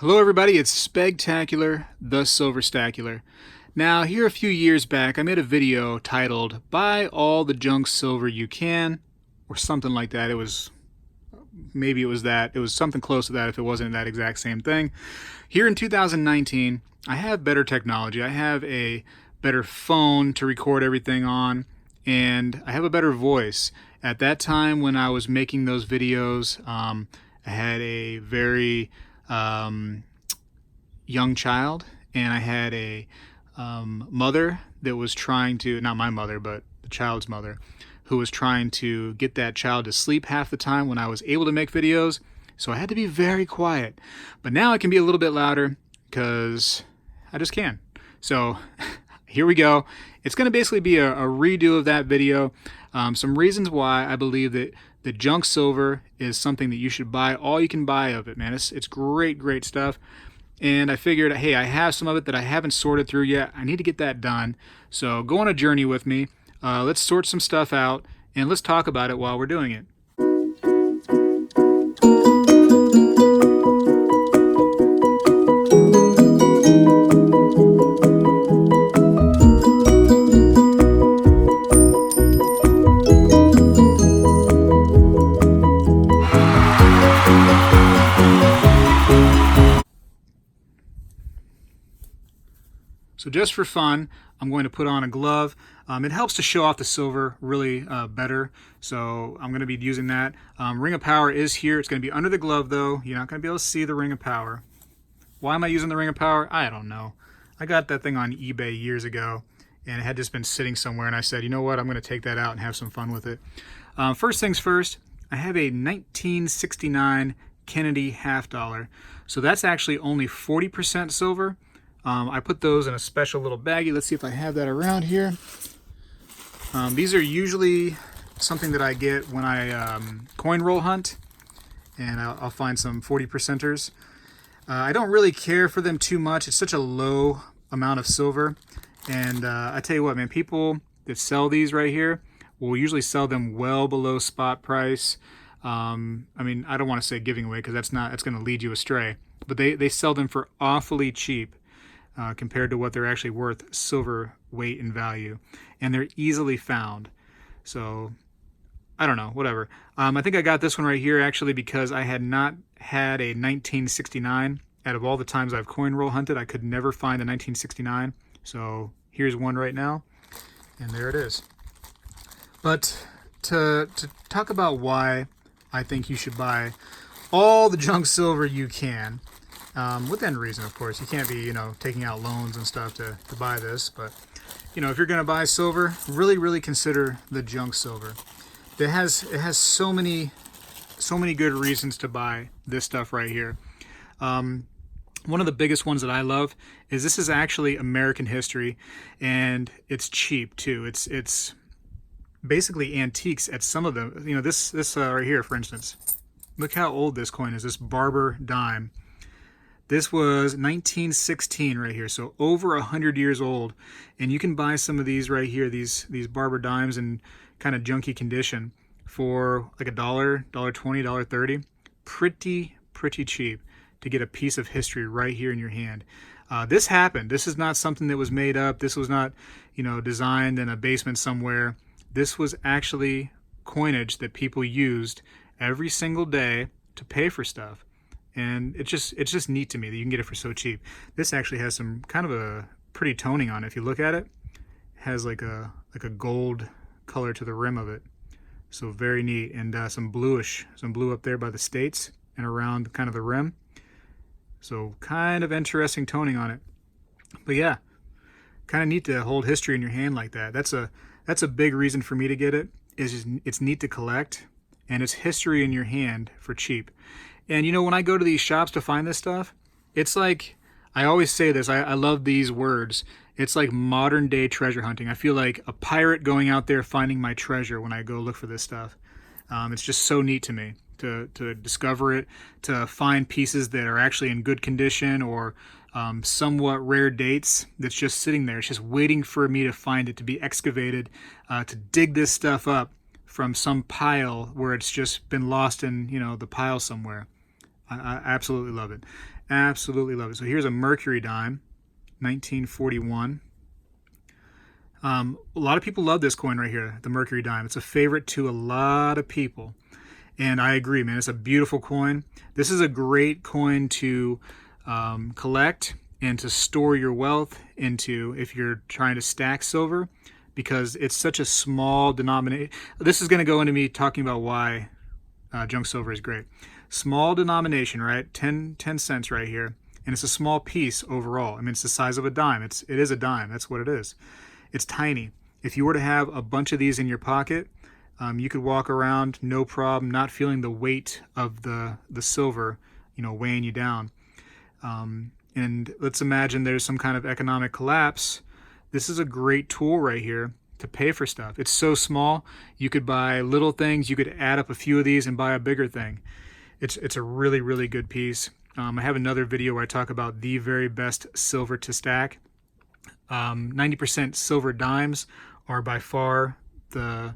Hello everybody, it's Spegtacular, the Silverstacular. Now, here a few years back, I made a video titled, Buy All the Junk Silver You Can, or something like that. Maybe it was that. It was something close to that if it wasn't that exact same thing. Here in 2019, I have better technology. I have a better phone to record everything on, and I have a better voice. At that time when I was making those videos, I had a very young child, and I had a mother that was trying to, not my mother, but the child's mother, who was trying to get that child to sleep half the time when I was able to make videos. So I had to be very quiet. But now I can be a little bit louder because I just can. So here we go. It's going to basically be a redo of that video. Some reasons why I believe that the junk silver is something that you should buy all you can buy of it, man. It's great stuff. And I figured, hey, I have some of it that I haven't sorted through yet. I need to get that done. So go on a journey with me. Let's sort some stuff out, and let's talk about it while we're doing it. So just for fun, I'm going to put on a glove. It helps to show off the silver really better, so I'm going to be using that. Ring of power is here. It's going to be under the glove though. You're not going to be able to see the ring of power. Why am I using the ring of power? I don't know. I got that thing on eBay years ago, and it had just been sitting somewhere, and I said, you know what, I'm going to take that out and have some fun with it. First things first, I have a 1969 Kennedy half dollar. So that's actually only 40% silver. I put those in a special little baggie. Let's see if I have that around here. These are usually something that I get when I coin roll hunt, and I'll find some 40%ers. I don't really care for them too much. It's such a low amount of silver. And I tell you what, man, people that sell these right here will usually sell them well below spot price. I mean, I don't want to say giving away because that's going to lead you astray. But they sell them for awfully cheap. Compared to what they're actually worth silver weight and value, and they're easily found. So I don't know, whatever. I think I got this one right here actually because I had not had a 1969. Out of all the times I've coin roll hunted, I could never find a 1969. So here's one right now, and there it is. But to talk about why I think you should buy all the junk silver you can, within reason, of course. You can't be, taking out loans and stuff to buy this. But, if you're going to buy silver, really consider the junk silver. It has so many good reasons to buy this stuff right here. One of the biggest ones that I love is this is actually American history, and it's cheap too. It's basically antiques at some of them. This right here, for instance. Look how old this coin is. This Barber dime. This was 1916 right here, so over 100 years old. And you can buy some of these right here, these Barber dimes in kind of junky condition for like $1, $1.20, $1.30. Pretty cheap to get a piece of history right here in your hand. This happened. This is not something that was made up. This was not, designed in a basement somewhere. This was actually coinage that people used every single day to pay for stuff. And it's just neat to me that you can get it for so cheap. This actually has some kind of a pretty toning on it. If you look at it, it has like a gold color to the rim of it. So very neat. And some blue up there by the States and around kind of the rim. So kind of interesting toning on it. But yeah, kind of neat to hold history in your hand like that. That's a big reason for me to get it. It's neat to collect, and it's history in your hand for cheap. And when I go to these shops to find this stuff, it's like, I always say this, I love these words. It's like modern day treasure hunting. I feel like a pirate going out there finding my treasure when I go look for this stuff. It's just so neat to me to discover it, to find pieces that are actually in good condition or somewhat rare dates that's just sitting there. It's just waiting for me to find it, to be excavated, to dig this stuff up from some pile where it's just been lost in, the pile somewhere. I absolutely love it. Absolutely love it. So here's a Mercury dime, 1941. A lot of people love this coin right here, the Mercury dime. It's a favorite to a lot of people. And I agree, man. It's a beautiful coin. This is a great coin to collect and to store your wealth into if you're trying to stack silver, because it's such a small denomination. This is going to go into me talking about why junk silver is great. Small denomination, right? 10 cents right here. And it's a small piece overall. I mean, it's the size of a dime. It is a dime. That's what it is. It's tiny. If you were to have a bunch of these in your pocket, you could walk around no problem, not feeling the weight of the silver, weighing you down. And let's imagine there's some kind of economic collapse. This is a great tool right here to pay for stuff. It's so small, you could buy little things. You could add up a few of these and buy a bigger thing. It's a really, really good piece. I have another video where I talk about the very best silver to stack. 90% silver dimes are by far the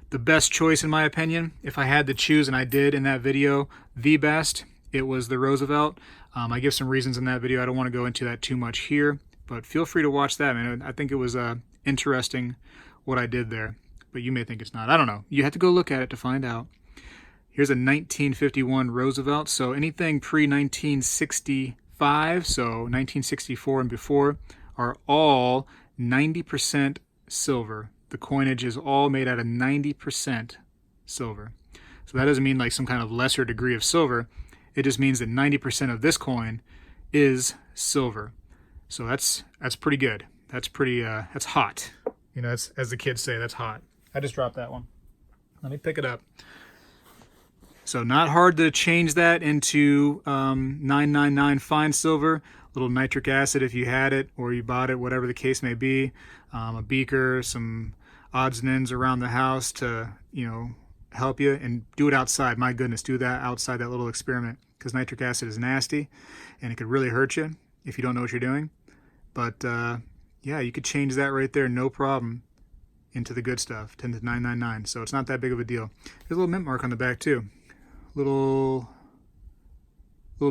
best choice in my opinion. If I had to choose, and I did in that video, the best, it was the Roosevelt. I give some reasons in that video. I don't want to go into that too much here, but feel free to watch that, man. I think it was interesting what I did there, but you may think it's not. I don't know. You have to go look at it to find out. Here's a 1951 Roosevelt. So anything pre-1965, so 1964 and before, are all 90% silver. The coinage is all made out of 90% silver. So that doesn't mean like some kind of lesser degree of silver. It just means that 90% of this coin is silver. So that's pretty good. That's pretty, that's hot. As the kids say, that's hot. I just dropped that one. Let me pick it up. So not hard to change that into 999 fine silver, a little nitric acid if you had it or you bought it, whatever the case may be, a beaker, some odds and ends around the house to, help you, and do it outside. My goodness, do that outside, that little experiment, because nitric acid is nasty and it could really hurt you if you don't know what you're doing. But yeah, you could change that right there, no problem, into the good stuff, 10 to 999. So it's not that big of a deal. There's a little mint mark on the back too. Little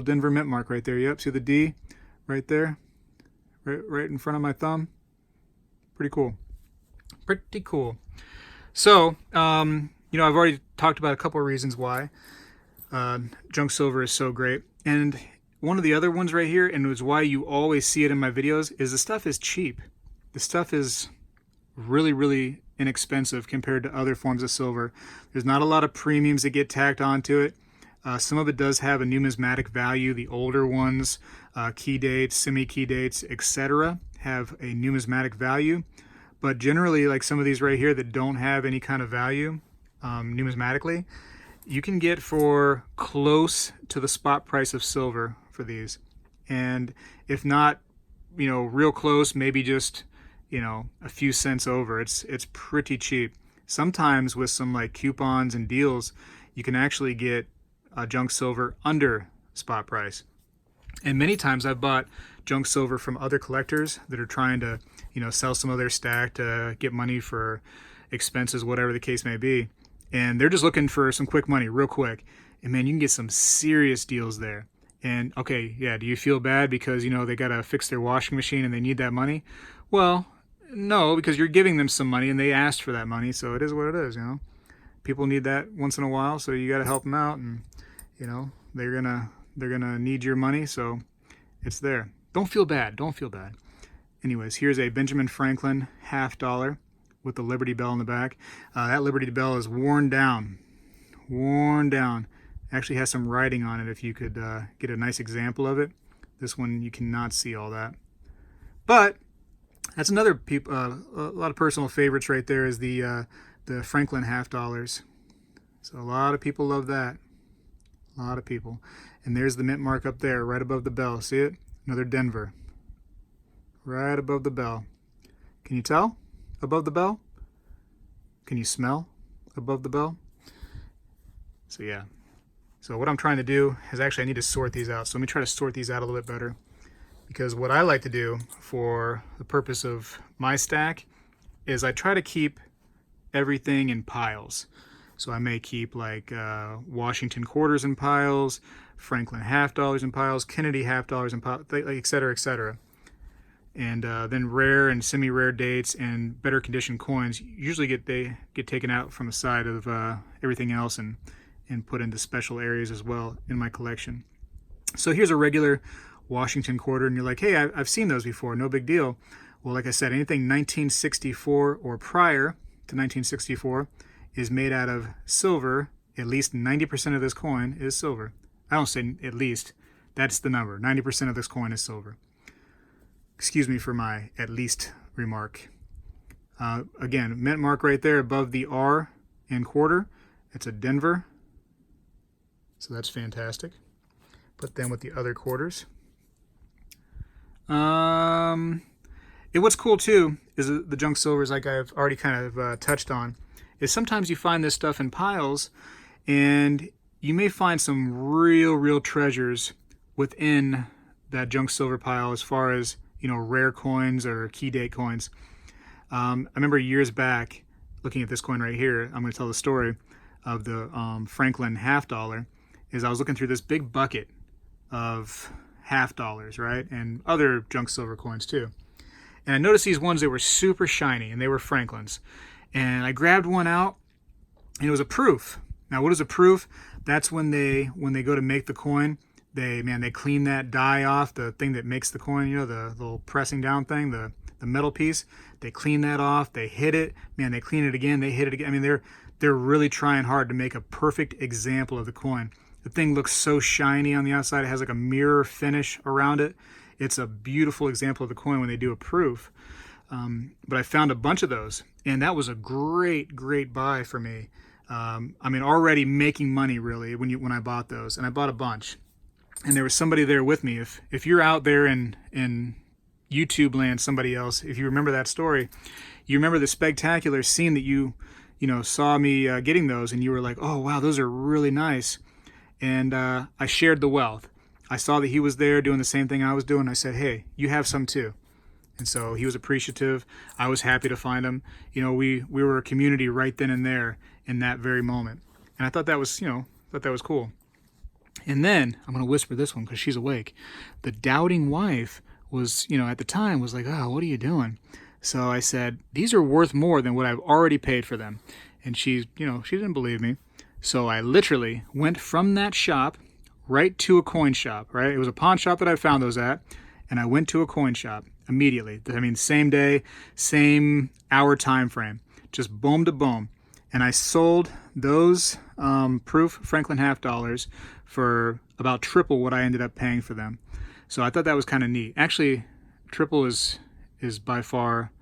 Denver mint mark right there. Yep, see the D right there, right in front of my thumb. Pretty cool. Pretty cool. So I've already talked about a couple of reasons why junk silver is so great, and one of the other ones right here, and it's why you always see it in my videos, is the stuff is cheap. The stuff is really, really inexpensive compared to other forms of silver. There's not a lot of premiums that get tacked onto it. Some of it does have a numismatic value. The older ones, key dates, semi-key dates, etc., have a numismatic value. But generally, like some of these right here that don't have any kind of value numismatically, you can get for close to the spot price of silver for these. And if not, real close, maybe just a few cents over. It's pretty cheap. Sometimes with some like coupons and deals, you can actually get junk silver under spot price. And many times I've bought junk silver from other collectors that are trying to, sell some of their stack to get money for expenses, whatever the case may be. And they're just looking for some quick money real quick. And man, you can get some serious deals there. And okay, yeah, do you feel bad because, they got to fix their washing machine and they need that money? Well, no, because you're giving them some money and they asked for that money, so it is what it is, People need that once in a while, so you got to help them out, and they're gonna need your money, so it's there. Don't feel bad. Don't feel bad. Anyways, here's a Benjamin Franklin $50 with the Liberty Bell in the back. That Liberty Bell is worn down. Worn down. Actually has some writing on it. If you could get a nice example of it. This one you cannot see all that, but that's another a lot of personal favorites right there is the Franklin $50. So a lot of people love that. A lot of people. And there's the mint mark up there, right above the bell. See it? Another Denver. Right above the bell. Can you tell? Above the bell? Can you smell above the bell? So yeah. So what I'm trying to do is actually I need to sort these out. So let me try to sort these out a little bit better. Because what I like to do for the purpose of my stack is I try to keep everything in piles. So I may keep like Washington quarters in piles, Franklin half dollars in piles, Kennedy half dollars in piles, et cetera, et cetera. And then rare and semi-rare dates and better condition coins usually get taken out from the side of everything else and put into special areas as well in my collection. So here's a regular Washington quarter, and you're like, hey, I've seen those before, no big deal. Well, like I said, anything 1964 or prior to 1964 is made out of silver. At least 90% of this coin is silver. I don't say at least, that's the number. 90% of this coin is silver. Excuse me for my at least remark. Again, mint mark right there above the R in quarter. It's a Denver. So that's fantastic. Put them with the other quarters. What's cool too is the junk silvers, like I've already kind of touched on, is sometimes you find this stuff in piles and you may find some real treasures within that junk silver pile as far as, you know, rare coins or key date coins. I remember years back looking at this coin right here. I'm going to tell the story of the Franklin half dollar. Is I was looking through this big bucket of half dollars, right, and other junk silver coins too. And I noticed these ones that were super shiny, and they were Franklin's. And I grabbed one out, and it was a proof. Now, what is a proof? That's when they go to make the coin. They clean that die off, the thing that makes the coin, you know, the little pressing down thing, the metal piece. They clean that off. They hit it. Man, they clean it again. They hit it again. I mean, they're really trying hard to make a perfect example of the coin. The thing looks so shiny on the outside. It has like a mirror finish around it. It's a beautiful example of the coin when they do a proof. But I found a bunch of those, and that was a great buy for me. I mean, already making money really when I bought those, and I bought a bunch. And there was somebody there with me. If you're out there in YouTube land, somebody else, if you remember that story, you remember the Spegtacular scene that you saw me getting those, and you were like, oh wow, those are really nice. And I shared the wealth. I saw that he was there doing the same thing I was doing. I said, hey, you have some too. And so he was appreciative. I was happy to find him. You know, we were a community right then and there in that very moment. And I thought that was, cool. And then, I'm going to whisper this one because she's awake. The doubting wife was, at the time was like, oh, what are you doing? So I said, these are worth more than what I've already paid for them. And she didn't believe me. So I literally went from that shop right to a coin shop, right? It was a pawn shop that I found those at. And I went to a coin shop immediately. I mean, same day, same hour time frame. Just boom to boom. And I sold those proof Franklin half dollars for about triple what I ended up paying for them. So I thought that was kind of neat. Actually, triple is by far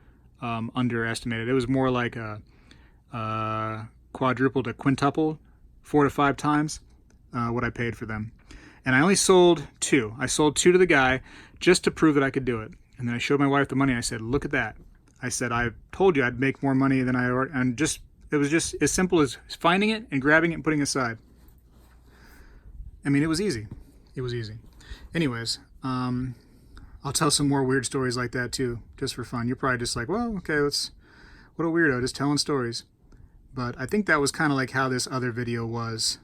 underestimated. It was more like a quadruple to quintuple, 4 to 5 times what I paid for them. And I only sold 2. I sold 2 to the guy just to prove that I could do it. And then I showed my wife the money. I said, look at that. I said, I told you I'd make more money than I already, and it was just as simple as finding it and grabbing it and putting it aside. I mean, it was easy. It was easy. Anyways, I'll tell some more weird stories like that too, just for fun. You're probably just like, well, okay, what a weirdo, just telling stories. But I think that was kind of like how this other video was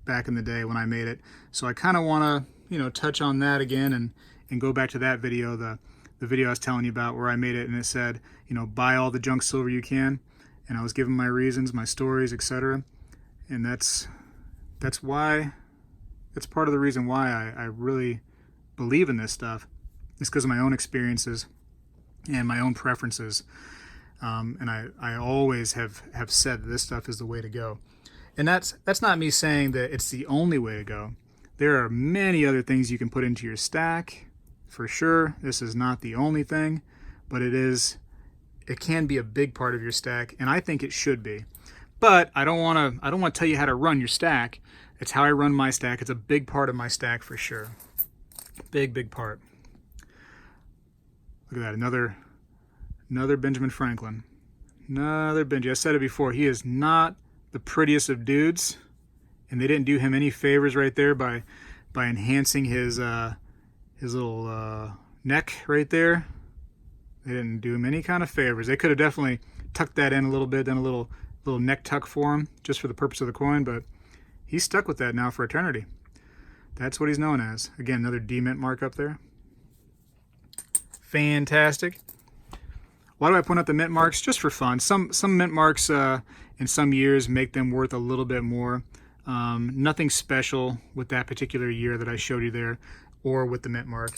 back in the day when I made it. So I kind of want to, touch on that again and go back to that video, the video I was telling you about where I made it and it said, buy all the junk silver you can. And I was giving my reasons, my stories, etc. And that's why, it's part of the reason why I really believe in this stuff. It's because of my own experiences and my own preferences. And I always have said that this stuff is the way to go. And that's not me saying that it's the only way to go. There are many other things you can put into your stack, for sure. This is not the only thing, but it can be a big part of your stack, and I think it should be. But I don't want to tell you how to run your stack. It's how I run my stack. It's a big part of my stack for sure. Big part. Look at that, another Benjamin Franklin. Another Benji. I said it before, he is not the prettiest of dudes, and they didn't do him any favors right there by enhancing his little neck right there. They didn't do him any kind of favors. They could have definitely tucked that in a little bit, done a little little neck tuck for him just for the purpose of the coin, but he's stuck with that now for eternity. That's what he's known as. Again, another D mint mark up there. Fantastic. Why do I point out the mint marks? Just for fun. Some mint marks in some years make them worth a little bit more. Nothing special with that particular year that I showed you there or with the mint mark.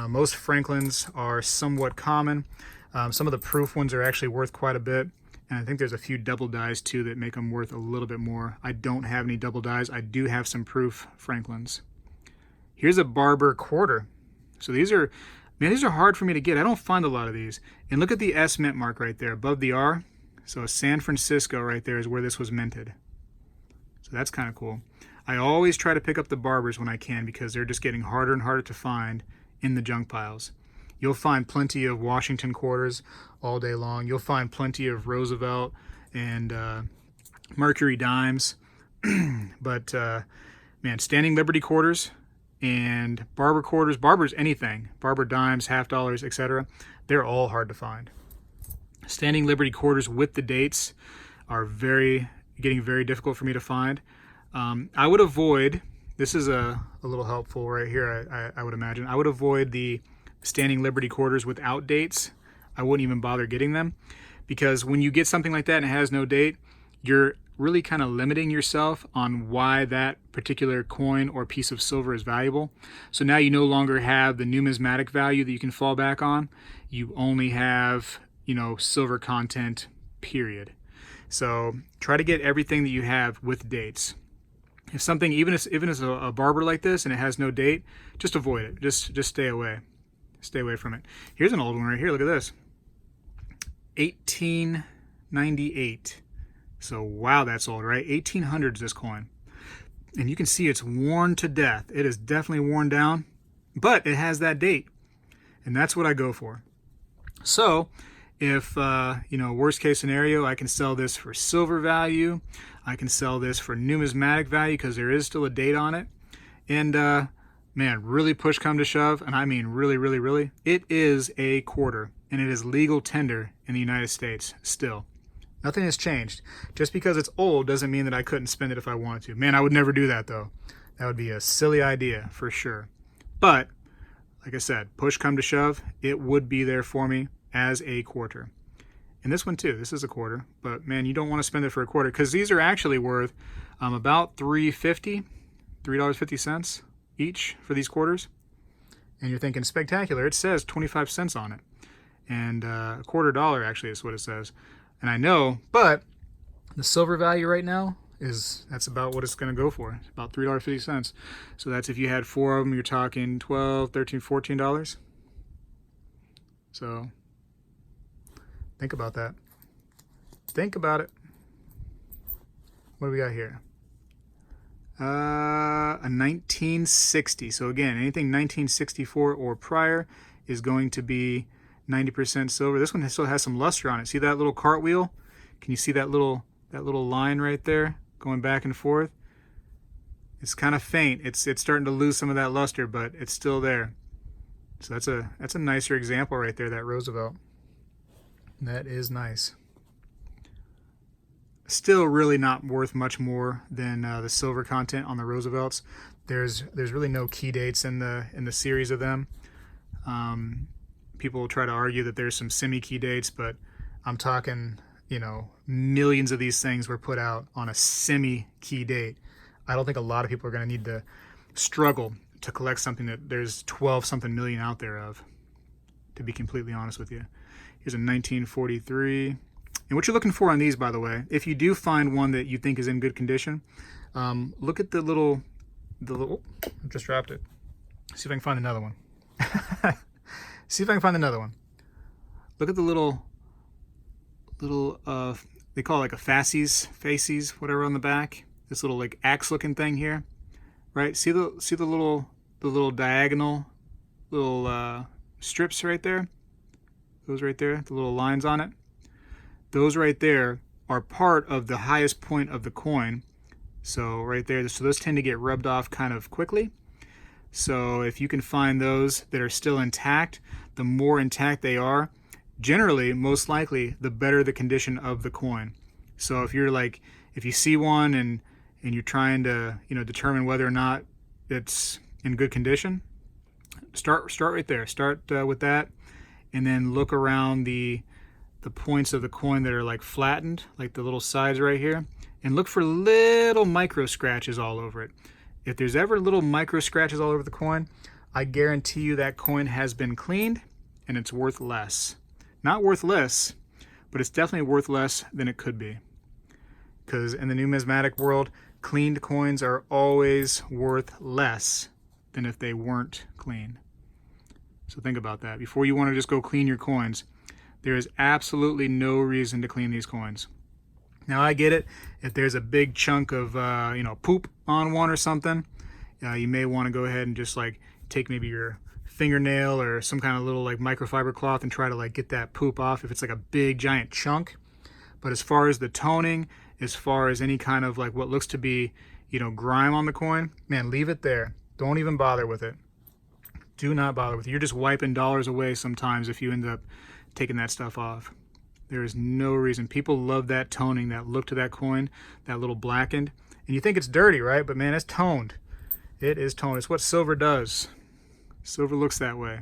Most Franklins are somewhat common. Some of the proof ones are actually worth quite a bit. And I think there's a few double dies too that make them worth a little bit more. I don't have any double dies. I do have some proof Franklins. Here's a Barber quarter. So these are, man, these are hard for me to get. I don't find a lot of these. And look at the S mint mark right there above the R. So San Francisco right there is where this was minted. So that's kind of cool. I always try to pick up the Barbers when I can because they're just getting harder and harder to find in the junk piles. You'll find plenty of Washington quarters all day long. You'll find plenty of Roosevelt and Mercury dimes. But man, Standing Liberty quarters and Barber quarters, Barbers anything, Barber dimes, half dollars, etc. They're all hard to find. Standing Liberty quarters with the dates are getting very difficult for me to find. I would avoid, this is a little helpful right here, I would imagine. I would avoid the Standing Liberty quarters without dates. I wouldn't even bother getting them because when you get something like that and it has no date, you're really kind of limiting yourself on why that particular coin or piece of silver is valuable. So now you no longer have the numismatic value that you can fall back on. You only have, you know, silver content, period. So try to get everything that you have with dates. If something, even if it's a Barber like this and it has no date, just avoid it. Just stay away. Stay away from it. Here's an old one right here. Look at this. 1898. So wow, that's old, right? 1800s this coin. And you can see it's worn to death. It is definitely worn down, but it has that date. And that's what I go for. So if, you know, worst case scenario, I can sell this for silver value. I can sell this for numismatic value because there is still a date on it. And man, really push come to shove, and I mean really, really, really, it is a quarter, and it is legal tender in the United States still. Nothing has changed. Just because it's old doesn't mean that I couldn't spend it if I wanted to. Man, I would never do that though. That would be a silly idea for sure. But, like I said, push come to shove, it would be there for me as a quarter. And this one too, this is a quarter, but man, you don't want to spend it for a quarter because these are actually worth about $3.50 each for these quarters. And you're thinking Spegtacular, it says 25 cents on it. And a $0.25 actually is what it says. And I know, but the silver value right now that's about what it's going to go for. It's about $3.50. So that's if you had 4 of them, you're talking $12, $13, $14. So think about that. Think about it. What do we got here? A 1960. So again, anything 1964 or prior is going to be 90% silver. This one still has some luster on it. See that little cartwheel? Can you see that little line right there going back and forth? It's kind of faint. It's starting to lose some of that luster, but it's still there. So that's a nicer example right there, that Roosevelt. That is nice. Still really not worth much more than the silver content on the Roosevelts. There's really no key dates in the series of them. People will try to argue that there's some semi-key dates, but I'm talking, you know, millions of these things were put out on a semi-key date. I don't think a lot of people are going to need to struggle to collect something that there's 12 something million out there of, to be completely honest with you. Here's a 1943. And what you're looking for on these, by the way, if you do find one that you think is in good condition, look at the little, oh, I just dropped it. See if I can find another one. See if I can find another one. Look at the little, they call it like a faces, whatever on the back. This little like axe looking thing here, right? See the little diagonal little strips right there? Those right there, the little lines on it. Those right there are part of the highest point of the coin. So right there, so those tend to get rubbed off kind of quickly. So if you can find those that are still intact, the more intact they are, generally, most likely, the better the condition of the coin. So if you're like, if you see one and you're trying to, you know, determine whether or not it's in good condition, start right there. Start with that, and then look around the points of the coin that are like flattened, like the little sides right here, and look for little micro scratches all over it. If there's ever little micro scratches all over the coin, I guarantee you that coin has been cleaned and it's worth less. Not worth less, but it's definitely worth less than it could be. Because in the numismatic world, cleaned coins are always worth less than if they weren't clean. So think about that. Before you want to just go clean your coins, there is absolutely no reason to clean these coins. Now I get it, if there's a big chunk of you know, poop on one or something, you may want to go ahead and just like take maybe your fingernail or some kind of little like microfiber cloth and try to like get that poop off if it's like a big giant chunk. But as far as the toning, as far as any kind of like what looks to be, you know, grime on the coin, man, leave it there. Don't even bother with it. Do not bother with it. You're just wiping dollars away sometimes if you end up taking that stuff off. There is no reason. People love that toning, that look to that coin, that little blackened. And you think it's dirty, right? But man, it's toned. It is toned. It's what silver does. Silver looks that way.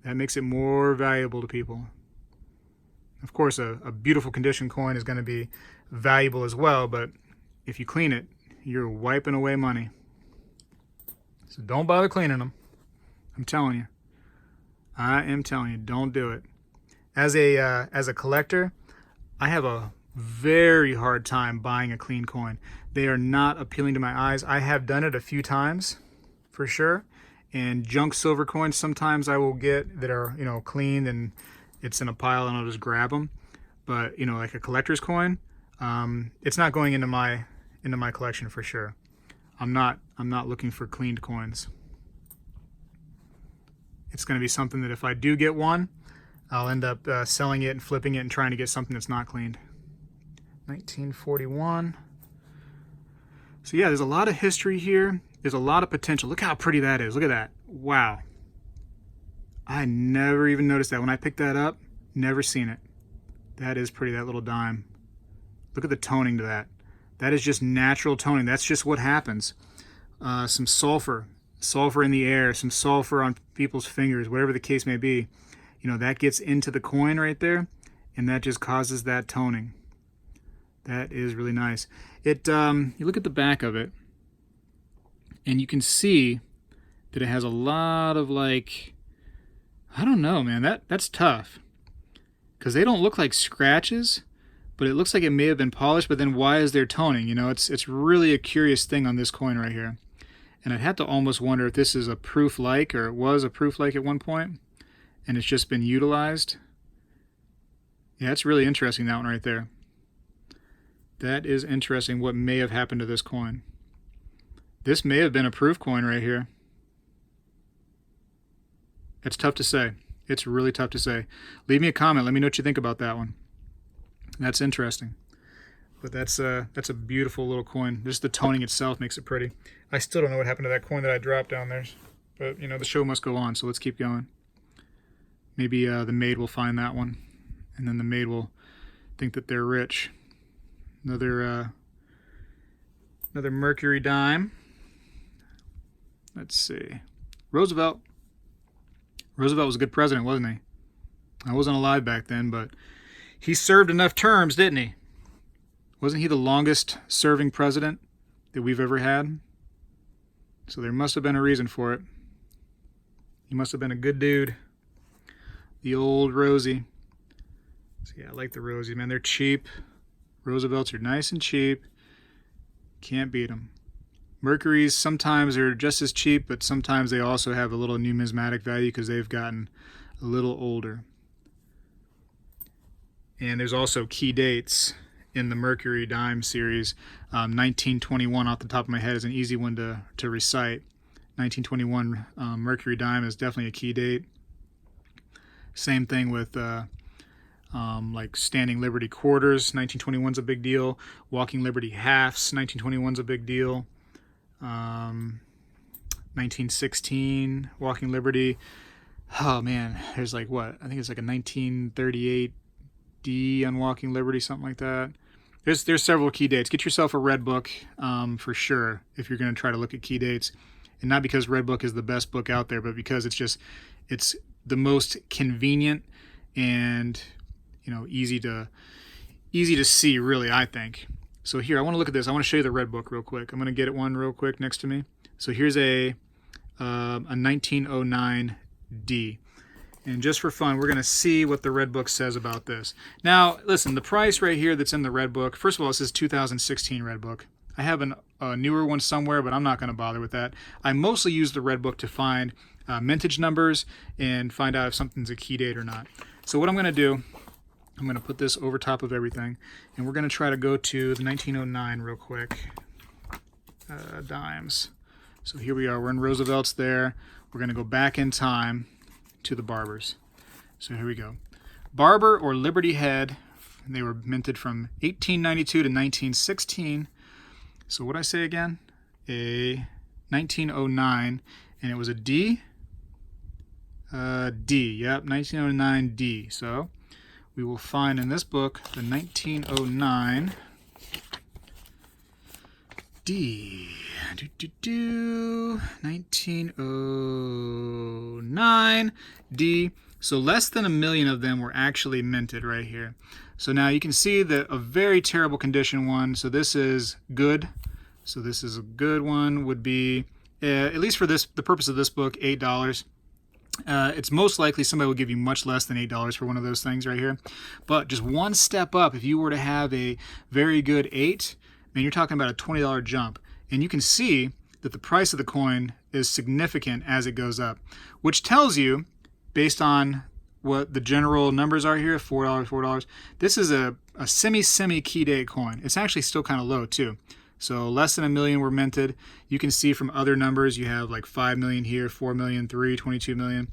That makes it more valuable to people. Of course, a beautiful condition coin is going to be valuable as well, but if you clean it, you're wiping away money. So don't bother cleaning them. I'm telling you. I am telling you, don't do it. As a collector, I have a very hard time buying a clean coin. They are not appealing to my eyes. I have done it a few times, for sure. And junk silver coins sometimes I will get that are, you know, cleaned and it's in a pile and I'll just grab them. But, you know, like a collector's coin, it's not going into my collection for sure. I'm not looking for cleaned coins. It's going to be something that if I do get one, I'll end up selling it and flipping it and trying to get something that's not cleaned. 1941. So yeah, there's a lot of history here. There's a lot of potential. Look how pretty that is. Look at that. Wow. I never even noticed that. When I picked that up, never seen it. That is pretty, that little dime. Look at the toning to that. That is just natural toning. That's just what happens. Some sulfur in the air, some sulfur on people's fingers, whatever the case may be. You know, that gets into the coin right there, and that just causes that toning. That is really nice. You look at the back of it, and you can see that it has a lot of like, I don't know, man, that's tough. Because they don't look like scratches, but it looks like it may have been polished, but then why is there toning? You know, it's really a curious thing on this coin right here. And I'd have to almost wonder if this is a proof-like, or it was a proof-like at one point, and it's just been utilized. Yeah, it's really interesting, that one right there. That is interesting what may have happened to this coin. This may have been a proof coin right here. It's tough to say. It's really tough to say. Leave me a comment. Let me know what you think about that one. That's interesting. But that's a beautiful little coin. Just the toning itself makes it pretty. I still don't know what happened to that coin that I dropped down there. But, you know, the show must go on, so let's keep going. Maybe the maid will find that one, and then the maid will think that they're rich. Another Mercury dime. Let's see. Roosevelt. Roosevelt was a good president, wasn't he? I wasn't alive back then, but he served enough terms, didn't he? Wasn't he the longest serving president that we've ever had? So there must have been a reason for it. He must have been a good dude. The old Rosie. So yeah, I like the Rosies, man. They're cheap. Roosevelts are nice and cheap. Can't beat them. Mercuries sometimes are just as cheap, but sometimes they also have a little numismatic value because they've gotten a little older. And there's also key dates in the Mercury dime series. 1921 off the top of my head is an easy one to recite. 1921 Mercury dime is definitely a key date. Same thing with like Standing Liberty quarters. 1921 is a big deal. Walking Liberty halves. 1921 is a big deal. 1916 Walking Liberty. Oh man, there's like what? I think it's like a 1938 D on Walking Liberty, something like that. There's several key dates. Get yourself a red book for sure if you're going to try to look at key dates, and not because red book is the best book out there, but because it's the most convenient and easy to see, really, I think. So here, I want to look at this. I want to show you the red book real quick. I'm going to get it one real quick next to me. So here's a 1909 D. And just for fun, we're going to see what the red book says about this. Now, listen, the price right here that's in the red book, first of all, this is 2016 red book. I have a newer one somewhere, but I'm not going to bother with that. I mostly use the red book to find mintage numbers and find out if something's a key date or not. So what I'm going to do, I'm going to put this over top of everything, and we're going to try to go to the 1909 real quick. Dimes. So here we are. We're in Roosevelt's there. We're going to go back in time to the Barbers. So here we go. Barber or Liberty Head. They were minted from 1892 to 1916. So what I say again? A 1909, and it was a D. D. Yep, 1909 D. So we will find in this book the 1909 D. 1909 D. So less than 1 million of them were actually minted right here. So now you can see that a very terrible condition one. So this is good. So this is a good one. Would be at least for the purpose of this book, $8. It's most likely somebody will give you much less than $8 for one of those things right here. But just one step up, if you were to have a very good 8, man, you're talking about a $20 jump. And you can see that the price of the coin is significant as it goes up, which tells you, based on what the general numbers are here, $4, $4, this is a semi key date coin. It's actually still kind of low too. So less than 1 million were minted. You can see from other numbers, you have like 5 million here, 4 million, 3, 22 million.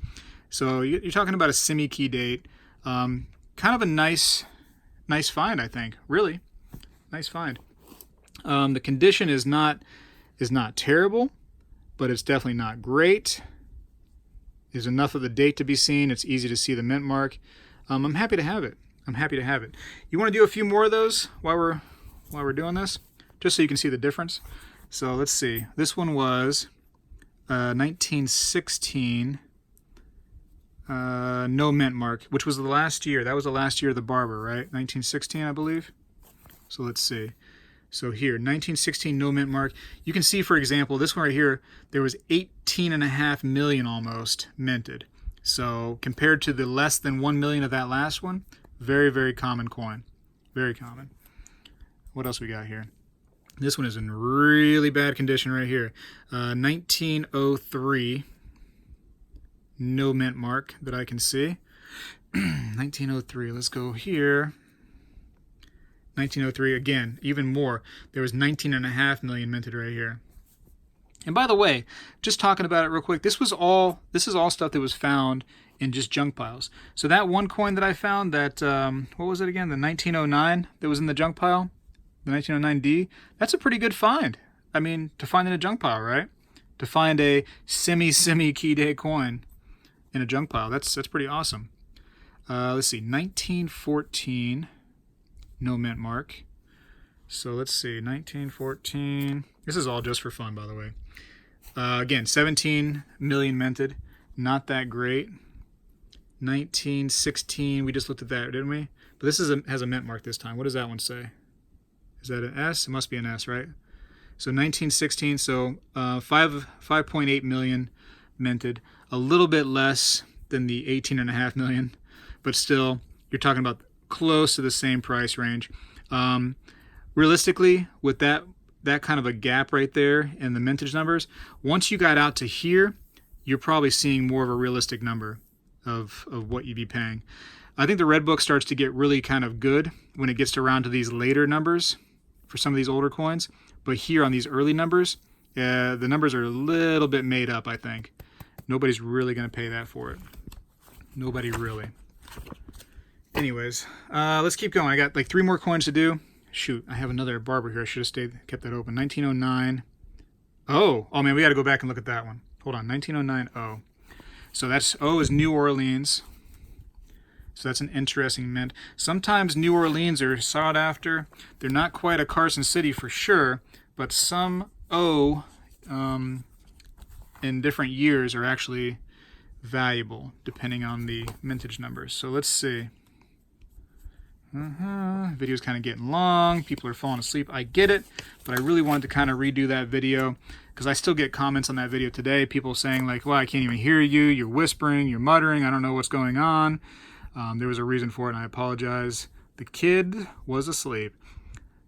So you're talking about a semi key date. Kind of a nice find, I think. Really nice find. The condition is not terrible, but it's definitely not great. There's enough of the date to be seen. It's easy to see the mint mark. I'm happy to have it. You want to do a few more of those while we're doing this, just so you can see the difference. So let's see. This one was 1916. No mint mark, which was the last year. That was the last year of the Barber, right? 1916, I believe. So let's see. So here, 1916 no mint mark. You can see, for example, this one right here, there was 18.5 million almost minted. So compared to the less than 1 million of that last one, very, very common coin. Very common. What else we got here? This one is in really bad condition right here. 1903 no mint mark that I can see. 1903, let's go here. 1903, again, even more. There was 19.5 million minted right here. And by the way, just talking about it real quick, this is all stuff that was found in just junk piles. So that one coin that I found, that what was it again? The 1909 that was in the junk pile, the 1909D. That's a pretty good find. I mean, to find in a junk pile, right? To find a semi key date coin in a junk pile, that's pretty awesome. Let's see, 1914. No mint mark. So let's see, 1914. This is all just for fun, by the way. Again, 17 million minted. Not that great. 1916. We just looked at that, didn't we? But this has a mint mark this time. What does that one say? Is that an S? It must be an S, right? So 1916. So 5.8 million minted. A little bit less than the 18.5 million, but still, you're talking about close to the same price range. Realistically, with that kind of a gap right there in the mintage numbers, once you got out to here, you're probably seeing more of a realistic number of what you'd be paying. I think the red book starts to get really kind of good when it gets around to these later numbers for some of these older coins. But here on these early numbers, the numbers are a little bit made up, I think. Nobody's really going to pay that for it. Nobody really. Anyways, let's keep going. I got like 3 more coins to do. Shoot, I have another Barber here. I should have kept that open. 1909. Oh man, we got to go back and look at that one. Hold on, 1909 O. So that's O is New Orleans. So that's an interesting mint. Sometimes New Orleans are sought after. They're not quite a Carson City for sure, but some O in different years are actually valuable depending on the mintage numbers. So let's see. Video's kind of getting long. People are falling asleep. I get it, but I really wanted to kind of redo that video because I still get comments on that video today. People saying like, well, I can't even hear you. You're whispering, you're muttering. I don't know what's going on. There was a reason for it, and I apologize. The kid was asleep.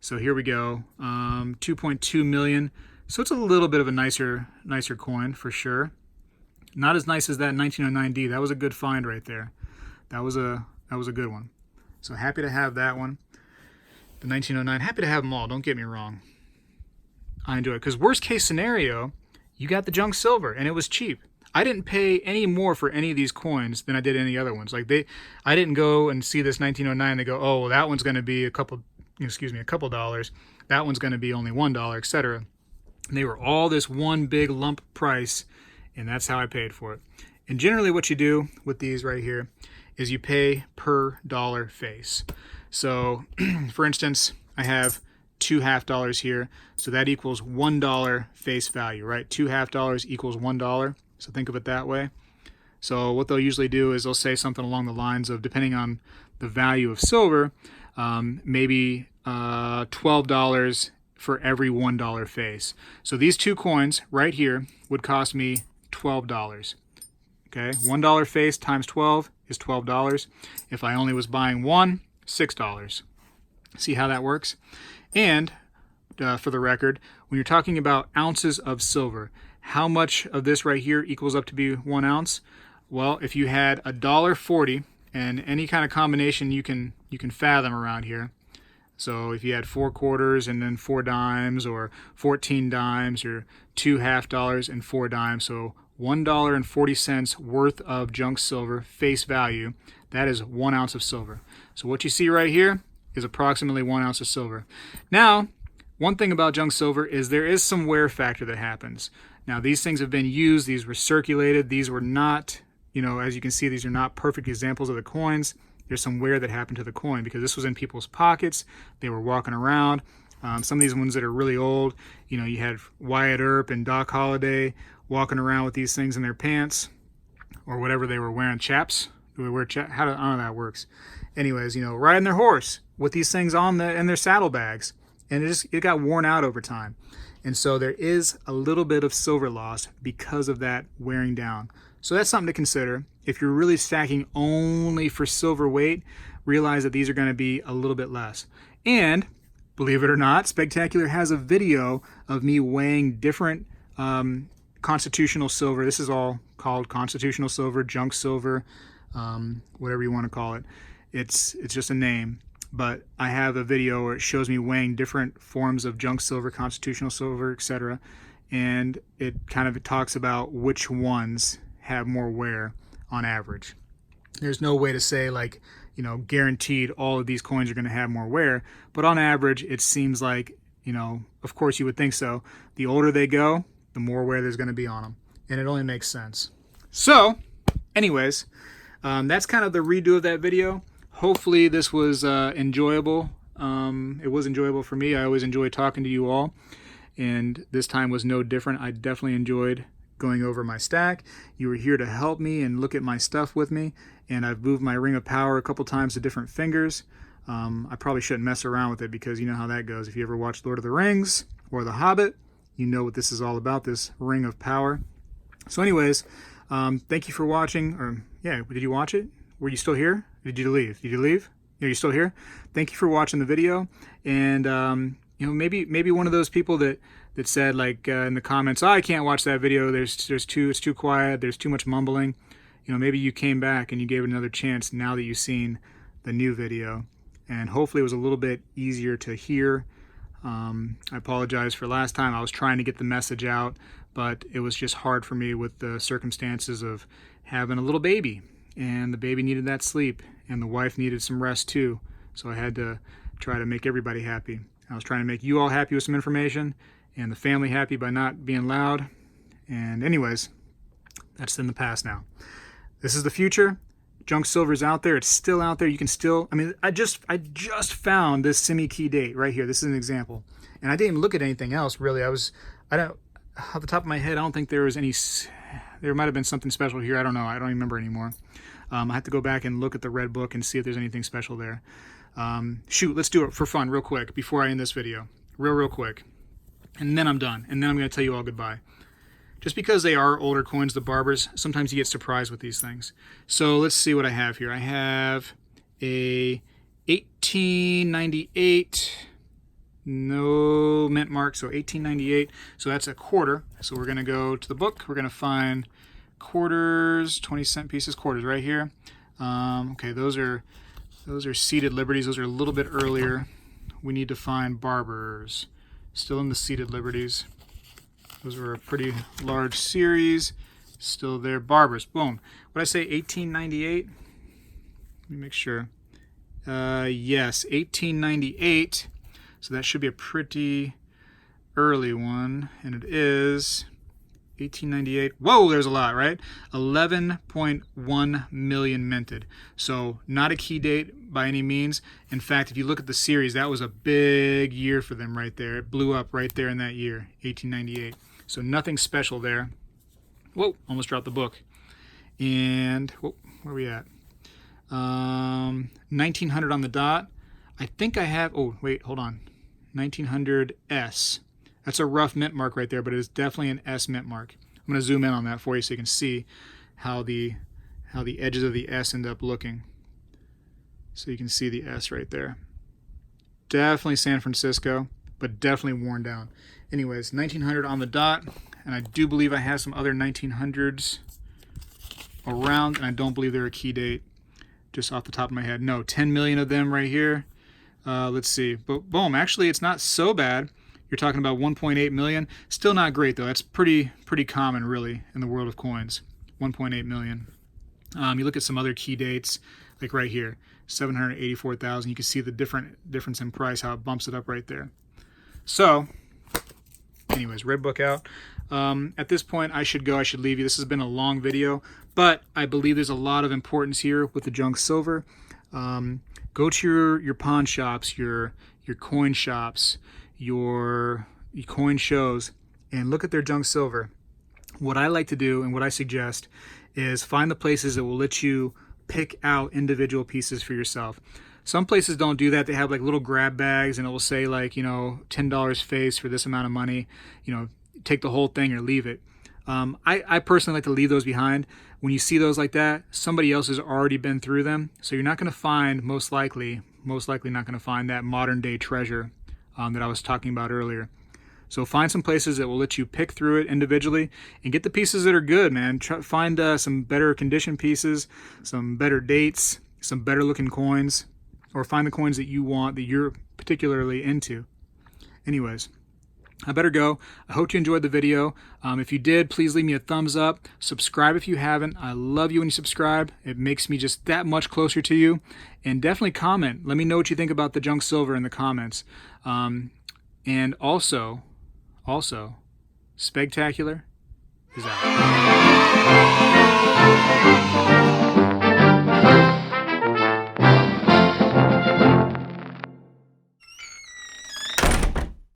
So here we go. 2.2 million. So it's a little bit of a nicer coin for sure. Not as nice as that 1909D. That was a good find right there. That was a good one. So happy to have that one. The 1909. Happy to have them all. Don't get me wrong. I enjoy it because worst case scenario, you got the junk silver and it was cheap. I didn't pay any more for any of these coins than I did any other ones. Like I didn't go and see this 1909. They go, oh, well, that one's going to be a couple dollars. That one's going to be only $1, etc. And they were all this one big lump price, and that's how I paid for it. And generally what you do with these right here is you pay per dollar face. So for instance, I have $2 half here, so that equals $1 face value, right? $2 half equals $1. So think of it that way. So what they'll usually do is they'll say something along the lines of, depending on the value of silver, maybe $12 for every $1 face. So these two coins right here would cost me $12. Okay, $1 face times 12 is $12. If I only was buying one, $6. See how that works? And for the record, when you're talking about ounces of silver, how much of this right here equals up to be 1 ounce? Well, if you had $1.40 and any kind of combination you can fathom around here. So if you had 4 quarters and then 4 dimes, or 14 dimes, or $2 half and 4 dimes, so $1.40 worth of junk silver face value, that is 1 ounce of silver. So what you see right here is approximately 1 ounce of silver. Now, one thing about junk silver is there is some wear factor that happens. Now, these things have been used, these were circulated, these were not, as you can see, these are not perfect examples of the coins. There's some wear that happened to the coin because this was in people's pockets, they were walking around. Some of these ones that are really old, you had Wyatt Earp and Doc Holliday walking around with these things in their pants, or whatever they were wearing, chaps. Do we wear chaps? I don't know how that works. Anyways, riding their horse with these things in their saddlebags, and it got worn out over time. And so there is a little bit of silver loss because of that wearing down. So that's something to consider. If you're really stacking only for silver weight, realize that these are going to be a little bit less. And believe it or not, Spegtacular has a video of me weighing different constitutional silver. This is all called constitutional silver, junk silver, whatever you want to call it. It's just a name. But I have a video where it shows me weighing different forms of junk silver, constitutional silver, etc. And it kind of talks about which ones have more wear on average. There's no way to say like, guaranteed all of these coins are going to have more wear, but on average it seems like, of course you would think so. The older they go, the more wear there's going to be on them. And it only makes sense. So, anyways, that's kind of the redo of that video. Hopefully this was enjoyable. It was enjoyable for me. I always enjoy talking to you all, and this time was no different. I definitely enjoyed going over my stack. You were here to help me and look at my stuff with me, and I've moved my ring of power a couple times to different fingers. I probably shouldn't mess around with it because you know how that goes. If you ever watched Lord of the Rings or The Hobbit, you know what this is all about, this ring of power. So anyways, thank you for watching. Or yeah, did you watch it? Were you still here? Did you leave? Did you leave? Are you still here? Thank you for watching the video. And maybe one of those people that said like in the comments, oh, I can't watch that video. It's too quiet. There's too much mumbling. Maybe you came back and you gave it another chance now that you've seen the new video, and hopefully it was a little bit easier to hear. I apologize for last time. I was trying to get the message out, but it was just hard for me with the circumstances of having a little baby. And the baby needed that sleep, and the wife needed some rest too. So I had to try to make everybody happy. I was trying to make you all happy with some information, and the family happy by not being loud. And anyways, that's in the past now. This is the future. Junk silver is out there. It's still out there. You can still, I mean, I just found this semi-key date right here. This is an example. And I didn't even look at anything else, really. Off the top of my head, I don't think there was any, there might have been something special here. I don't know. I don't remember anymore. I have to go back and look at the red book and see if there's anything special there. Shoot, let's do it for fun real quick before I end this video. Real quick. And then I'm done. And then I'm going to tell you all goodbye. Just because they are older coins, the barbers, sometimes you get surprised with these things. So let's see what I have here. I have a 1898, no mint mark, so 1898. So that's a quarter. So we're going to go to the book. We're going to find quarters, 20-cent pieces, quarters right here. Okay, those are seated liberties. Those are a little bit earlier. We need to find barbers. Still in the seated liberties. Those were a pretty large series. Still there. Barbers. Boom. What did I say? 1898? Let me make sure. Yes, 1898. So that should be a pretty early one. And it is 1898. Whoa, there's a lot, right? 11.1 million minted. So not a key date by any means. In fact, if you look at the series, that was a big year for them right there. It blew up right there in that year, 1898. So nothing special there. Whoa, almost dropped the book. And whoa, where are we at? 1900 on the dot. I think I have, oh wait, hold on. 1900S. That's a rough mint mark right there, but it is definitely an S mint mark. I'm going to zoom in on that for you so you can see how the edges of the S end up looking. So you can see the S right there. Definitely San Francisco, but definitely worn down. Anyways, 1900 on the dot, and I do believe I have some other 1900s around, and I don't believe they're a key date just off the top of my head. No, 10 million of them right here. Let's see. But boom, actually it's not so bad. You're talking about 1.8 million. Still not great though. That's pretty common really in the world of coins. 1.8 million. You look at some other key dates, like right here, 784,000. You can see the difference in price, how it bumps it up right there. So, anyways, red book out. At this point, I should go. I should leave you. This has been a long video, but I believe there's a lot of importance here with the junk silver. Go to your pawn shops, your coin shops, your coin shows, and look at their junk silver. What I like to do and what I suggest is find the places that will let you pick out individual pieces for yourself. Some places don't do that. They have like little grab bags and it will say like, you know, $10 face for this amount of money, you know, take the whole thing or leave it. I personally like to leave those behind. When you see those like that, somebody else has already been through them. So you're not going to find, most likely not going to find that modern day treasure that I was talking about earlier. So find some places that will let you pick through it individually and get the pieces that are good, man. Find some better condition pieces, some better dates, some better looking coins, or find the coins that you want, that you're particularly into. Anyways, I better go. I hope you enjoyed the video. If you did, please leave me a thumbs up. Subscribe if you haven't. I love you when you subscribe. It makes me just that much closer to you. And definitely comment. Let me know what you think about the junk silver in the comments. And also, Spegtacular is out.